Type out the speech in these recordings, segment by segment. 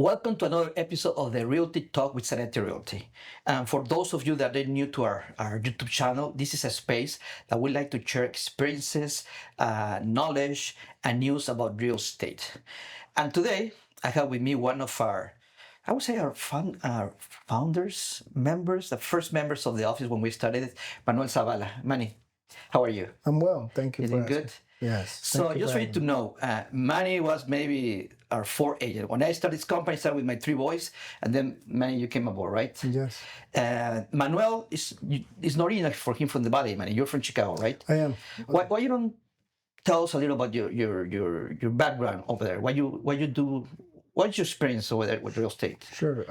Welcome to another episode of the Realty Talk with SANETI Realty. And for those of you that are new to our YouTube channel, this is a space that we like to share experiences, knowledge, and news about real estate. And today, I have with me one of I would say our founders, members, the first members of the office when we started it, Manuel Zavala. Manny, how are you? I'm well, thank you You for doing asking. good? Yes. So Thank you just for for you to having me. know, Manny was maybe our fourth agent. When I started this company, I started with my three boys, and then Manny, you came aboard, right? Yes, Manuel is not original for him from the Valley, Manny. You're from Chicago, right? I am. Why you don't tell us a little about your background over there? Why you do? What's your experience over there with real estate? Sure.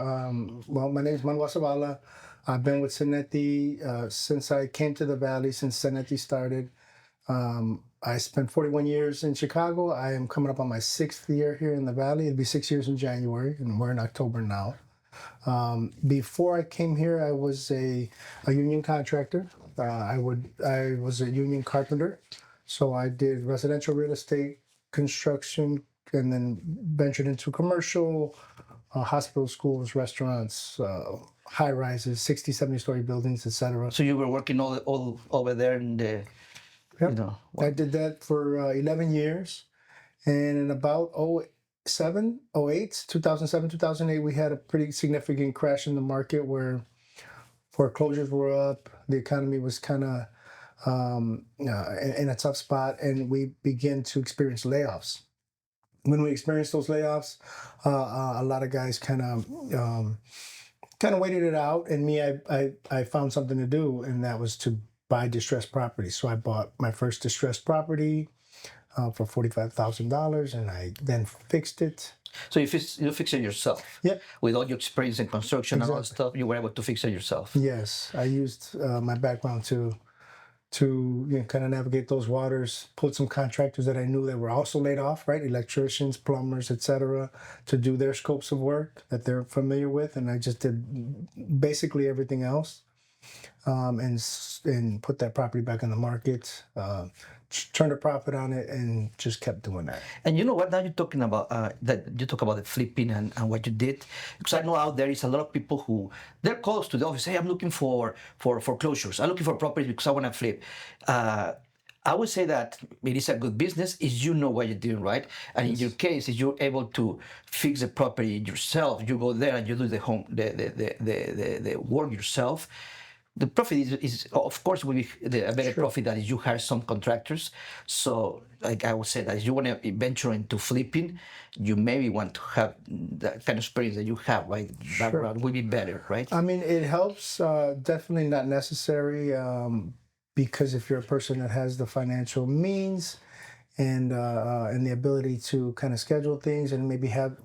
Well, my name is Manuel Zavala. I've been with SANETI since I came to the Valley, since SANETI started. I spent 41 years in Chicago. I am coming up on my sixth year here in the Valley. It'll be 6 years in January, and we're in October now. Before I came here, I was a union contractor. I was a union carpenter, so I did residential real estate, construction, and then ventured into commercial, hospitals, schools, restaurants, high rises, 60, 70-story buildings, etc. So you were working all over there in the, you Yep. know, I did that for 11 years. And in about 2007, 2008, we had a pretty significant crash in the market where foreclosures were up. The economy was kind of in a tough spot, and we began to experience layoffs. When we experienced those layoffs, a lot of guys kind of waited it out, and I found something to do, and that was to buy distressed property. So I bought my first distressed property for $45,000, and I then fixed it. so you fix it yourself. Yep. With all your experience in construction and all that Exactly. stuff, you were able to fix it yourself. Yes, I used my background to kind of navigate those waters, pulled some contractors that I knew that were also laid off, right? Electricians, plumbers, etc., to do their scopes of work that they're familiar with, and I just did basically everything else, and put that property back on the market, turned a profit on it, and just kept doing that. And you know what? Now you're talking about that. You talk about the flipping and what you did, because I know out there is a lot of people who they're close to the office. Hey, I'm looking for foreclosures. I'm looking for properties because I want to flip. I would say that it is a good business if you know what you're doing, right? And in your case, if you're able to fix the property yourself, you go there and you do the work yourself. The profit is of course will be a better Sure. profit than if you hire some contractors. So like I would say that if you want to venture into flipping, you maybe want to have that kind of experience that you have, right? Background will be better, right? I mean, it helps. Definitely not necessary, because if you're a person that has the financial means and the ability to kind of schedule things, and maybe have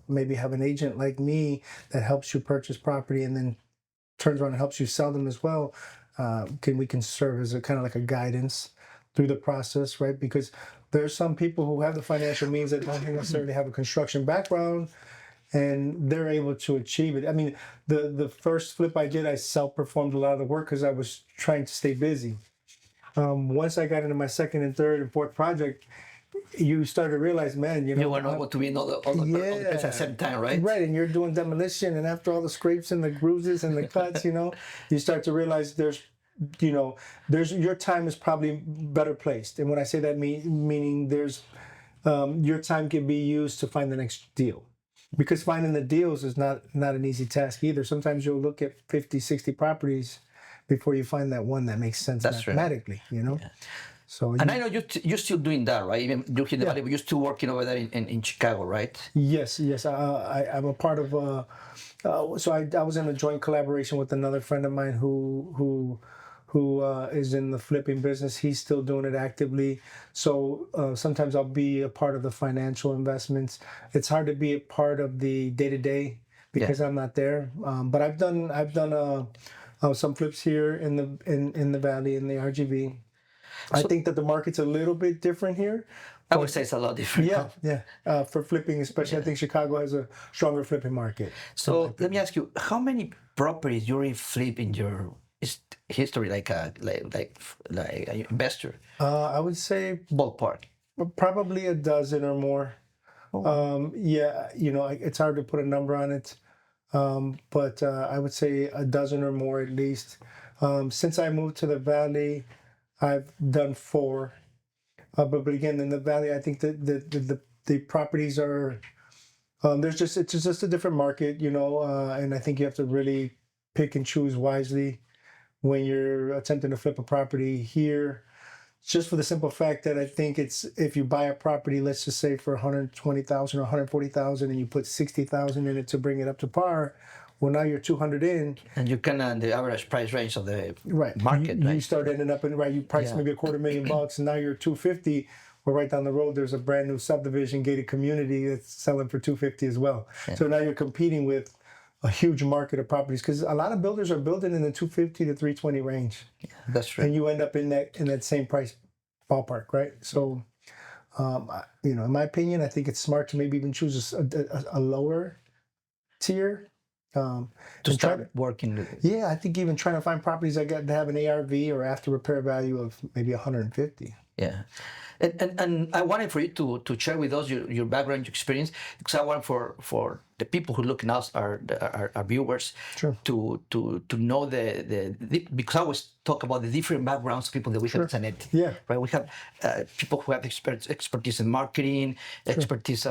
an agent like me that helps you purchase property and then turns around and helps you sell them as well, we can serve as a kind of like a guidance through the process, right? Because there's some people who have the financial means that don't necessarily have a construction background, and they're able to achieve it. I mean, the first flip I did, I self-performed a lot of the work because I was trying to stay busy. Once I got into my second and third and fourth project, you start to realize, man, You want to go to be in all the places at the same time, right? Right, and you're doing demolition, and after all the scrapes and the bruises and the cuts, you start to realize there's your time is probably better placed. And when I say that, meaning there's your time can be used to find the next deal, because finding the deals is not an easy task either. Sometimes you'll look at 50, 60 properties before you find that one that makes sense That's right. mathematically. So And I know you're still doing that, right? Even you're in the Valley, but you're still working over there in Chicago, right? yes. I'm a part of. So I was in a joint collaboration with another friend of mine who is in the flipping business. He's still doing it actively. So sometimes I'll be a part of the financial investments. It's hard to be a part of the day to day because I'm not there. But I've done some flips here in the Valley in the RGV. I think that the market's a little bit different here. I would say it's a lot different. Yeah. For flipping, especially, I think Chicago has a stronger flipping market. So let me ask you, how many properties you already flip in your history, like an investor? I would say Ballpark. probably a dozen or more. Yeah, it's hard to put a number on it, but I would say a dozen or more at least. Since I moved to the Valley, I've done four. But again, in the Valley, I think that the properties are it's just a different market, and I think you have to really pick and choose wisely when you're attempting to flip a property here. Just for the simple fact that I think it's if you buy a property, let's just say for 120,000 or 140,000, and you put 60,000 in it to bring it up to par. Well, now you're 200 in, and you can the average price range of the right? market, You right? start ending up in You price maybe $250,000, and now you're 250. Well, right down the road, there's a brand new subdivision gated community that's selling for 250 as well. Yeah. So now you're competing with a huge market of properties because a lot of builders are building in the 250 to 320 range. Yeah, that's true. And you end up in that same price ballpark, right? So, in my opinion, I think it's smart to maybe even choose a lower tier. To start working with it. Yeah, I think even trying to find properties that have an ARV or after repair value of maybe 150. Yeah. And I wanted for you to share with us your background, your experience, because I want for the people who look at us, our viewers, Sure. to know because I always talk about the different backgrounds of people that we have at SANETI. Yeah. Right. We have people who have expertise in marketing, expertise.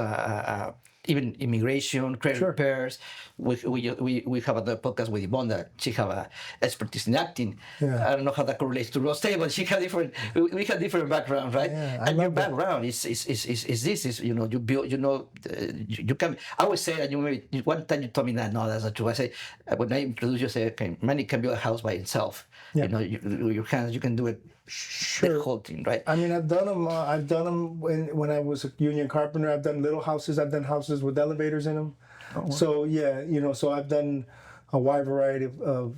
Even immigration, credit repairs. We have another podcast with Yvonne that she have a expertise in acting. Yeah. I don't know how that correlates to real estate, but she have different. We have different backgrounds, right? Yeah, and your background is you build you can. I always say that one time you told me that no, that's not true. I say when I introduce you, I say okay, money can build a house by itself. Yeah. Your hands, you can do it. Sure. The whole thing, right? I mean, I've done them. When I was a union carpenter. I've done little houses. I've done houses with elevators in them. Oh, wow. So yeah, so I've done a wide variety of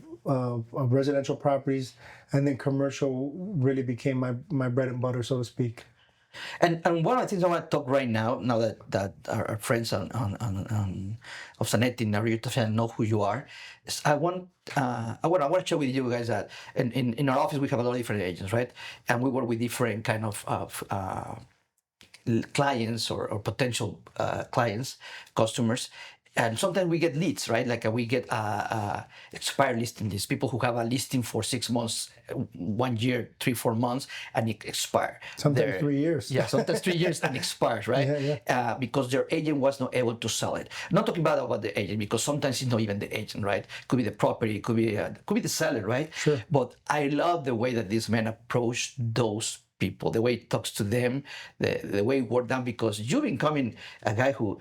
residential properties, and then commercial really became my bread and butter, so to speak. And one of the things I want to talk right now that our friends of SANETI and Realty Talk know who you are, is I want to share with you guys that in our office we have a lot of different agents, right? And we work with different kind of clients or potential clients, customers. And sometimes we get leads, right? Like we get expired listing lists, people who have a listing for 6 months, 1 year, 3-4 months, and it expires. Sometimes 3 years. Yeah, sometimes 3 years and expires, right? Yeah. Because their agent was not able to sell it. Not talking about the agent, because sometimes it's not even the agent, right? Could be the property, could be the seller, right? Sure. But I love the way that this man approached those people, the way he talks to them, the way he worked down, because you've becoming a guy who.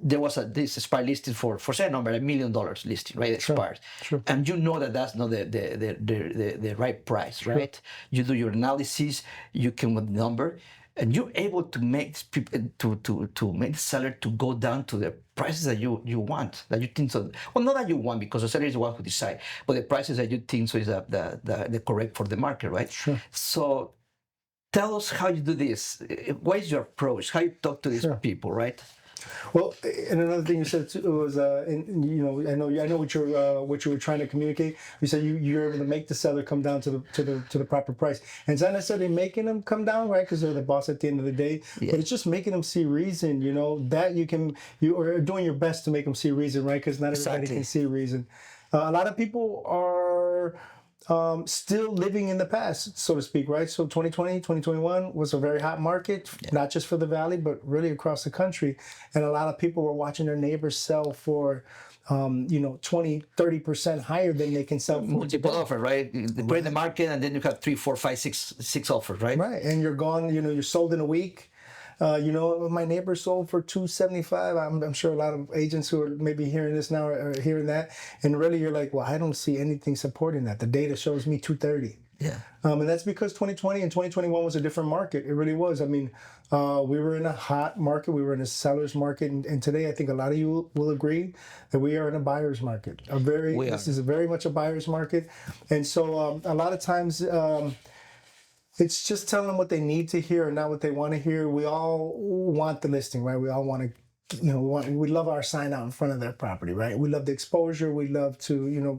There was this expired listing for sale number, $1 million listing, right? Expired. Sure. And you know that's not the right price, right? You do your analysis, you come with the number, and you're able to make people to make the seller to go down to the prices that you want, that you think so. Well, not that you want, because the seller is the one who decide, but the prices that you think so is the correct for the market, right? Sure. So tell us how you do this. What is your approach? How you talk to these people, right? Well, and another thing you said too was, I know what you were trying to communicate. You said you're able to make the seller come down to the proper price, and it's not necessarily making them come down, right? Because they're the boss at the end of the day. Yeah. But it's just making them see reason. That you are doing your best to make them see reason, right? Because not everybody can see reason. A lot of people are. Still living in the past, so to speak, right? So 2020, 2021 was a very hot market, not just for the Valley, but really across the country. And a lot of people were watching their neighbors sell for, 20, 30% higher than they can sell for. Multiple offers, right? They put in the market, and then you have 3, 4, 5, 6 offers, right? Right, and you're gone, you're sold in a week. My neighbor sold for $275. I'm sure a lot of agents who are maybe hearing this now are hearing that, and really you're like, well, I don't see anything supporting that. The data shows me $230. Yeah. And that's because 2020 and 2021 was a different market. It really was. I mean, we were in a hot market. We were in a seller's market, and today I think a lot of you will agree that we are in a buyer's market. This is very much a buyer's market, and so a lot of times. It's just telling them what they need to hear and not what they want to hear. We all want the listing, right? We all want to, we love our sign out in front of their property, right? We love the exposure. We love to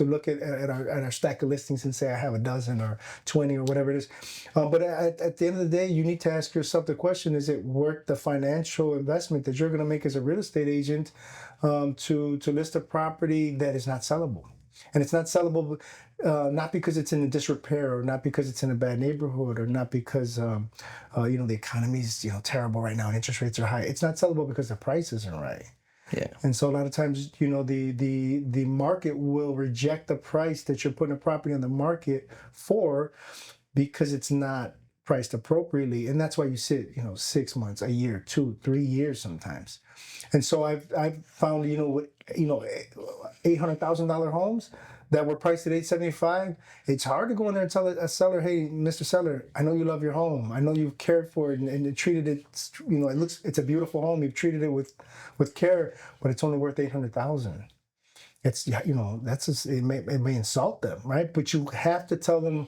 look at our stack of listings and say I have a dozen or 20 or whatever it is. But at the end of the day, you need to ask yourself the question: is it worth the financial investment that you're going to make as a real estate agent to list a property that is not sellable? And it's not sellable, not because it's in disrepair, or not because it's in a bad neighborhood, or not because the economy is terrible right now and interest rates are high. It's not sellable because the price isn't right. Yeah. And so a lot of times, the market will reject the price that you're putting a property on the market for, because it's not priced appropriately. And that's why you sit 6 months, a year, 2, 3 years sometimes. And so I've found $800,000 homes that were priced at $875. It's hard to go in there and tell a seller, hey, Mr. Seller, I know you love your home. I know you've cared for it and treated it. It's a beautiful home. You've treated it with care, but it's only worth $800,000. It's it may insult them, right? But you have to tell them,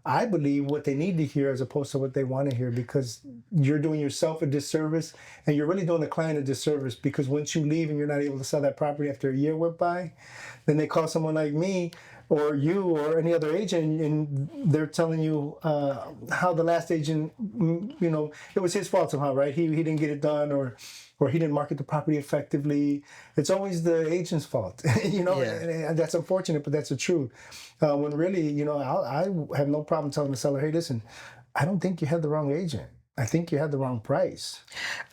I believe, what they need to hear as opposed to what they want to hear, because you're doing yourself a disservice, and you're really doing the client a disservice, because once you leave and you're not able to sell that property after a year went by, then they call someone like me or you or any other agent, and they're telling you how the last agent, it was his fault somehow, right? He didn't get it done, or he didn't market the property effectively. It's always the agent's fault, and that's unfortunate, but that's the truth. When really, I have no problem telling the seller, hey, listen, I don't think you had the wrong agent. I think you had the wrong price.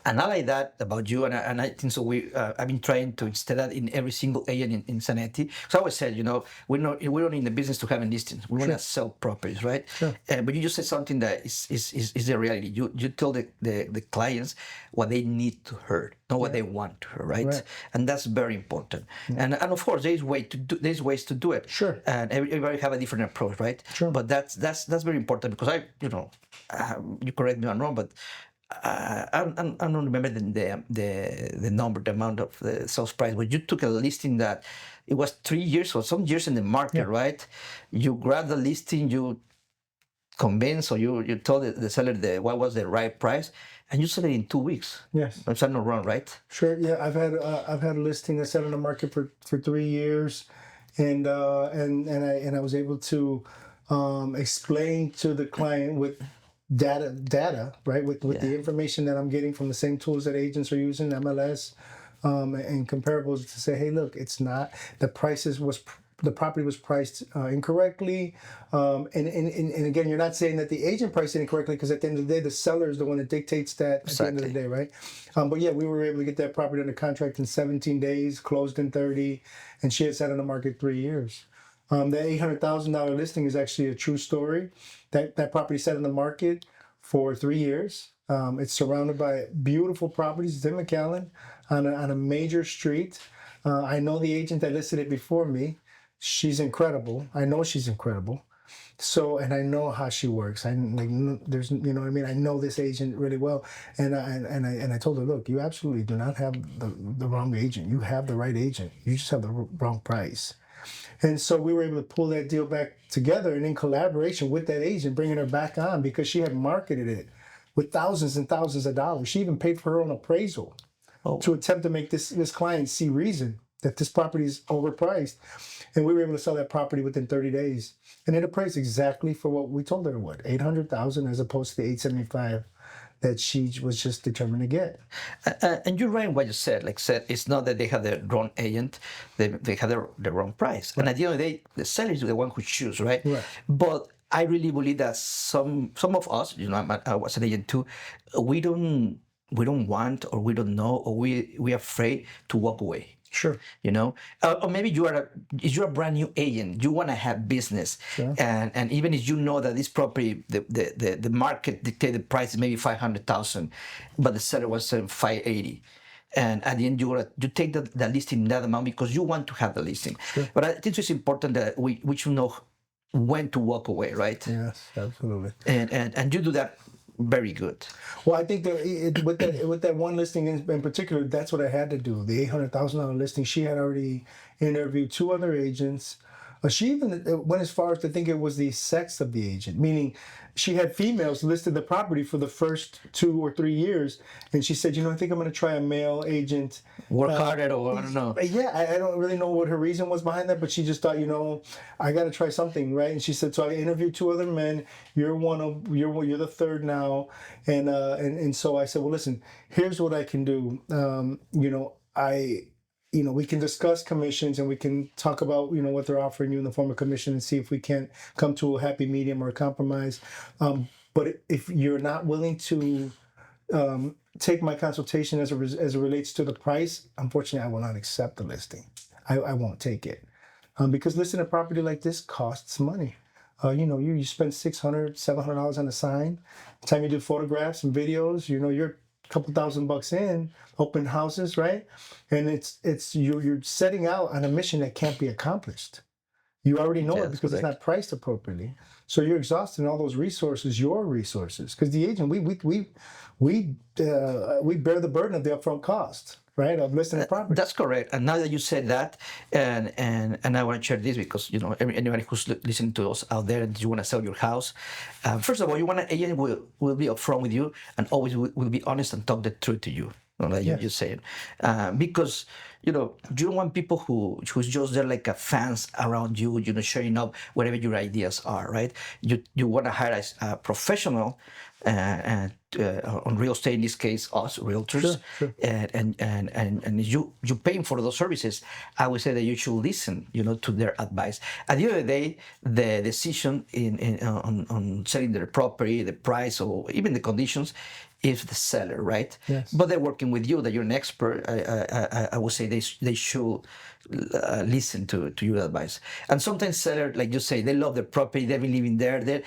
And I like that about you, and I think so. I've been trying to instill that in every single agent in SANETI. So I always said, we're not in the business to have listings. We want to sell properties, right? Sure. But you just said something that is the reality. You tell the clients what they need to hear, not what they want to hear, right? And that's very important. And of course, there's ways to do it. Sure. And everybody have a different approach, right? Sure. But that's very important, because you correct me if I'm wrong, but I don't remember the number, the amount of the sales price. But you took a listing that it was 3 years or some years in the market, right? You grabbed the listing, you convinced, or you told the seller what was the right price, and you sold it in 2 weeks. Yes. If I'm not wrong, right? Sure. Yeah, I've had a listing that sat on the market for 3 years, and I was able to explain to the client with data, right, with the information that I'm getting from the same tools that agents are using, MLS, and comparables, to say, hey, look, it's not, the property was priced incorrectly, and again, you're not saying that the agent priced it incorrectly, because at the end of the day, the seller is the one that dictates that at the end of the day, right? But yeah, we were able to get that property under contract in 17 days, closed in 30, and she had sat on the market 3 years. The $800,000 listing is actually a true story. That property sat on the market for 3 years. It's surrounded by beautiful properties. It's in McAllen on a major street. I know the agent that listed it before me. She's incredible. I know she's incredible. So, and I know how she works. There's, what I mean? I know this agent really well. And I told her, look, you absolutely do not have the wrong agent. You have the right agent. You just have the wrong price. And so we were able to pull that deal back together, and in collaboration with that agent, bringing her back on, because she had marketed it with thousands and thousands of dollars. She even paid for her own appraisal to attempt to make this client see reason that this property is overpriced. And we were able to sell that property within 30 days. And it appraised exactly for what we told her it would, $800,000 as opposed to the $875 that she was just determined to get. And you're right in what you said. Like said, it's not that they have the wrong agent; they have the wrong price. Right. And at the end of the day, the seller is the one who chooses, right? But I really believe that some of us, I was an agent too, we don't want, or we don't know, or we're afraid to walk away. Sure. Or maybe you're a brand new agent. You want to have business, sure. and even if you know that this property, the market dictated the price is maybe $500,000, but the seller was $580, and at the end you take the listing in that amount because you want to have the listing. Sure. But I think it's important that we should know when to walk away, right? Yes, absolutely. And you do that very good. Well, I think with that one listing in particular, that's what I had to do. The $800,000 listing, she had already interviewed 2 other agents. She even went as far as to think it was the sex of the agent, meaning she had females listed the property for the first 2 or 3 years, and she said, I think I'm going to try a male agent. Work harder, or I don't know. Yeah, I don't really know what her reason was behind that, but she just thought, I got to try something, right? And she said, so I interviewed two other men. You're the third now, and so I said, well, listen, here's what I can do. We can discuss commissions and we can talk about, what they're offering you in the form of commission and see if we can't come to a happy medium or a compromise. But if you're not willing to take my consultation as it relates to the price, unfortunately, I will not accept the listing. I won't take it. Because listing a property like this costs money. You spend $600, $700 on a sign. By the time you do photographs and videos, you're couple $1,000 in open houses, right? And you're setting out on a mission that can't be accomplished. You already know it because it's not priced appropriately. So you're exhausting all those resources, your resources, because the agent we bear the burden of the upfront cost, right, of listing a property. That's correct. And now that you said that, and I want to share this because anybody who's listening to us out there and you want to sell your house, first of all, you want an agent will be upfront with you and always will be honest and talk the truth to you. Like you're saying, because you don't want people who's just there like fans around you, showing up whatever your ideas are, right? You want to hire a professional, on real estate, in this case, us realtors, Sure. and you paying for those services. I would say that you should listen, to their advice. At the end of the day, the decision on selling their property, the price, or even the conditions, is the seller, right? Yes. But they're working with you, that you're an expert. I would say they should listen to your advice. And sometimes sellers, like you say, they love their property. They've been living there.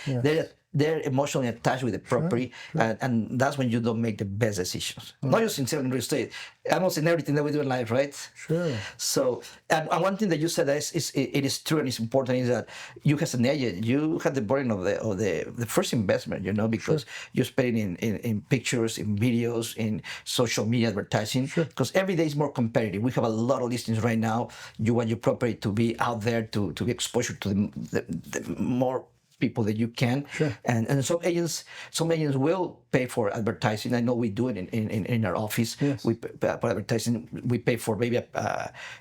They're emotionally attached with the property, and that's when you don't make the best decisions. Not just in selling real estate, almost in everything that we do in life, right? Sure. So, and one thing that you said that it is true and it's important is that you as an agent, you have the burden of the first investment, because you're spending in pictures, in videos, in social media advertising, because every day is more competitive. We have a lot of listings right now. You want your property to be out there, to be exposure to the more people that you can, and some agents will pay for advertising. I know we do it in our office. Yes. We pay for advertising. We pay for maybe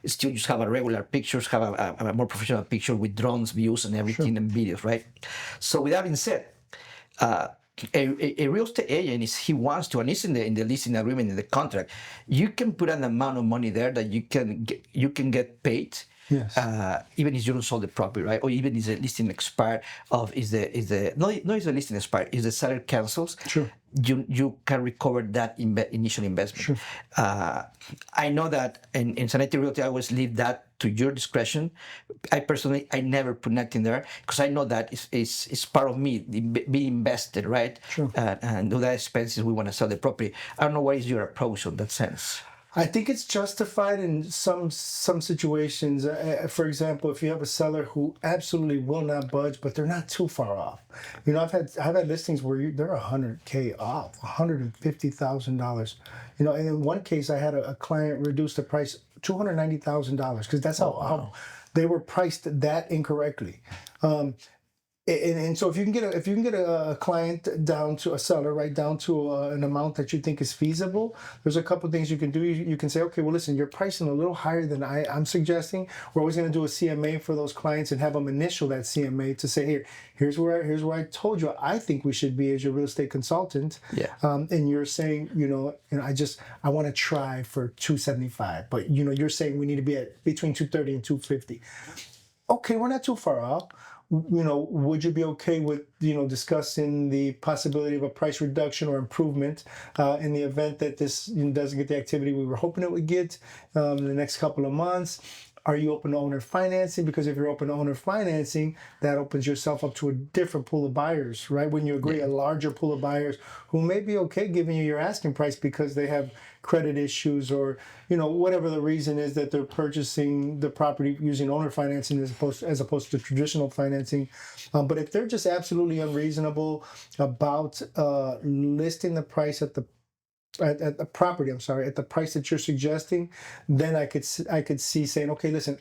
still just have a regular pictures, have a more professional picture with drones views and everything and videos, right? So with that being said, a real estate agent he wants to, and it's in the leasing agreement, in the contract, you can put an amount of money there that you can get paid. Yes. Even if you don't sell the property, right? Or even if the listing expired, is the listing expired, if the seller cancels, you can recover that initial investment. I know that in SANETI Realty, I always leave that to your discretion. I never put nothing there because I know that it's part of me being invested, right? And do that expenses, we want to sell the property. I don't know what is your approach on that sense. I think it's justified in some situations. For example, if you have a seller who absolutely will not budge, but they're not too far off. I've had listings where they're $100K off, $150,000. And in one case, I had a client reduce the price $290,000 because that's how they were priced that incorrectly. And so if you can get a client down to a seller, right down to an amount that you think is feasible, there's a couple of things you can do. You can say, okay, well, listen, you're pricing a little higher than I'm suggesting. We're always going to do a CMA for those clients and have them initial that CMA to say, here's where I told you I think we should be as your real estate consultant. And you're saying, I want to try for $275, but you're saying we need to be at between $230 and $250. Okay, we're not too far off. Would you be okay with, discussing the possibility of a price reduction or improvement in the event that this doesn't get the activity we were hoping it would get in the next couple of months? Are you open to owner financing? Because if you're open to owner financing, that opens yourself up to a different pool of buyers, right? When you agree, a larger pool of buyers who may be okay giving you your asking price because they have credit issues or, whatever the reason is that they're purchasing the property using owner financing as opposed to traditional financing. But if they're just absolutely unreasonable about listing the price at the property, at the price that you're suggesting, then I could see saying, okay, listen,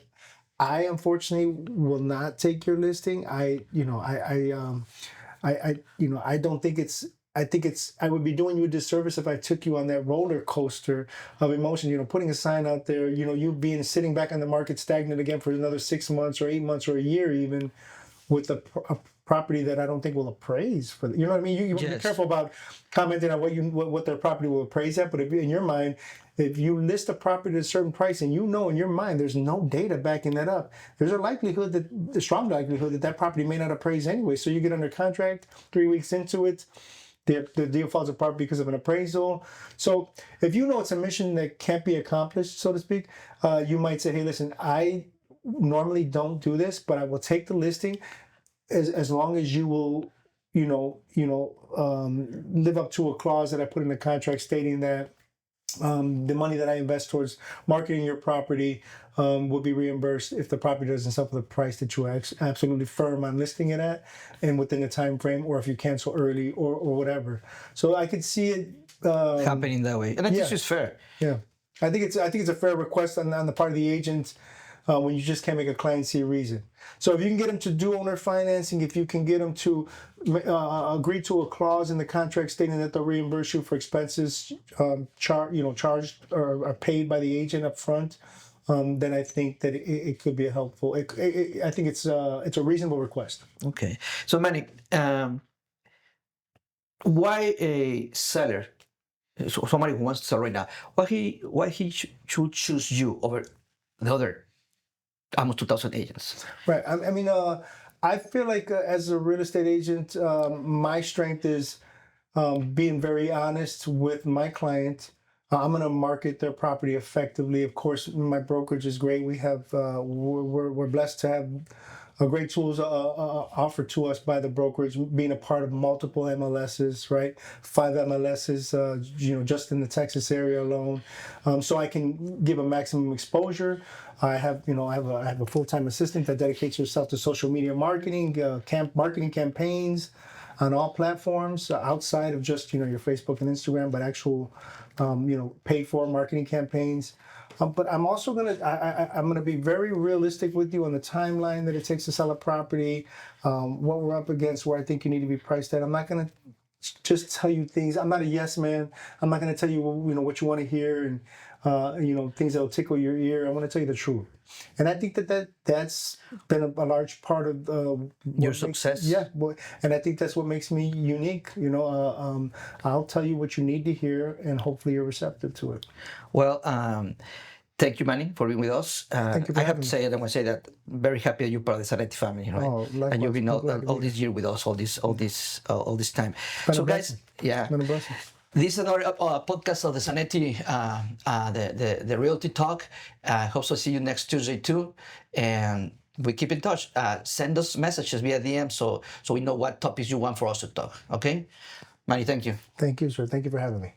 I unfortunately will not take your listing. I don't think it's. I think it's. I would be doing you a disservice if I took you on that roller coaster of emotion. Putting a sign out there. You being sitting back on the market stagnant again for another 6 months or 8 months or a year even, with a property that I don't think will appraise for. You know what I mean? You be Yes. careful about commenting on what their property will appraise at. But if in your mind, if you list a property at a certain price and you know in your mind there's no data backing that up, there's a strong likelihood that property may not appraise anyway. So you get under contract 3 weeks into it, the deal falls apart because of an appraisal. So if you know it's a mission that can't be accomplished, so to speak, you might say, hey, listen, I normally don't do this, but I will take the listing as long as you will, live up to a clause that I put in the contract stating that the money that I invest towards marketing your property will be reimbursed if the property doesn't sell for the price that you are absolutely firm on listing it at, and within the time frame, or if you cancel early or whatever. So I could see it happening that way, and I think yeah. this is fair. Yeah, I think it's a fair request on the part of the agent when you just can't make a client see a reason. So if you can get them to do owner financing, if you can get them to agree to a clause in the contract stating that they'll reimburse you for expenses charged or paid by the agent up front, then I think that it could be helpful. I think it's a reasonable request. Okay, so Manny, why a seller, so somebody who wants to sell right now, why he should choose you over the other almost 2,000 agents? Right. I mean, I feel like as a real estate agent, my strength is being very honest with my client. I'm going to market their property effectively. Of course, my brokerage is great. We have we're blessed to have great tools offered to us by the brokerage, being a part of multiple MLSs, right? 5 MLSs, just in the Texas area alone. So I can give a maximum exposure. I have a full-time assistant that dedicates herself to social media marketing, marketing campaigns on all platforms outside of just your Facebook and Instagram, but actual paid for marketing campaigns. But I'm also I'm gonna be very realistic with you on the timeline that it takes to sell a property, what we're up against, where I think you need to be priced at. I'm not gonna just tell you things. I'm not a yes man. I'm not gonna tell you what you want to hear and things that'll tickle your ear. I want to tell you the truth, and I think that's been a large part of Your success. Yeah, and I think that's what makes me unique. I'll tell you what you need to hear, and hopefully you're receptive to it. Well, thank you, Manny, for being with us. Thank you for I have having to me. say, and I want to say that I'm very happy that you're part of the SANETI family, right? Oh, likewise. And you've been I'm glad to all be this year with us, all this time. Been a So, guys, blessing. yeah. Been a blessing. This is another podcast of the SANETI, the Realty Talk. I hope to see you next Tuesday too, and we keep in touch. Send us messages via DM so we know what topics you want for us to talk. Okay, Manny, thank you. Thank you, sir. Thank you for having me.